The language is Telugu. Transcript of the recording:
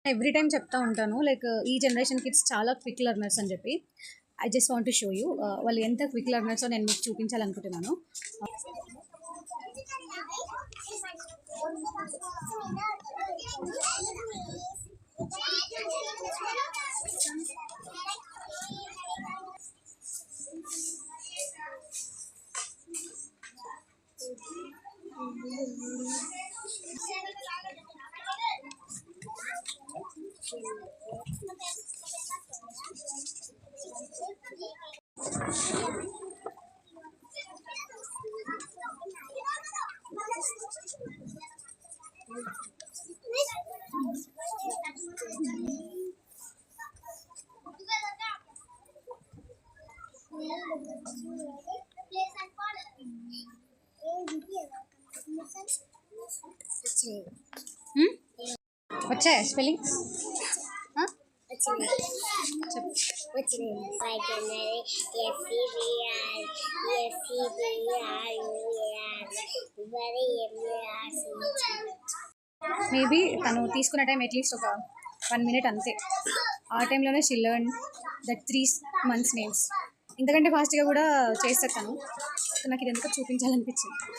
ఎవ్రీ టైం చెప్తా ఉంటాను లైక్ ఈ జనరేషన్ కిడ్స్ చాలా క్విక్ లెర్నర్స్ అని చెప్పి. I just want to show you వాళ్ళు ఎంత క్విక్ లెర్నర్సో నేను మీకు చూపించాలనుకుంటున్నాను. వచ్చాయా స్పెల్లింగ్స్? మేబీ తను తీసుకున్న టైం అట్లీస్ట్ ఒక 1 minute అంతే. ఆ టైంలోనే she learn that 3 months names. ఇంతకంటే ఫాస్ట్గా కూడా చేస్తాను తను. నాకు ఇది ఎందుకు చూపించాలనిపించింది.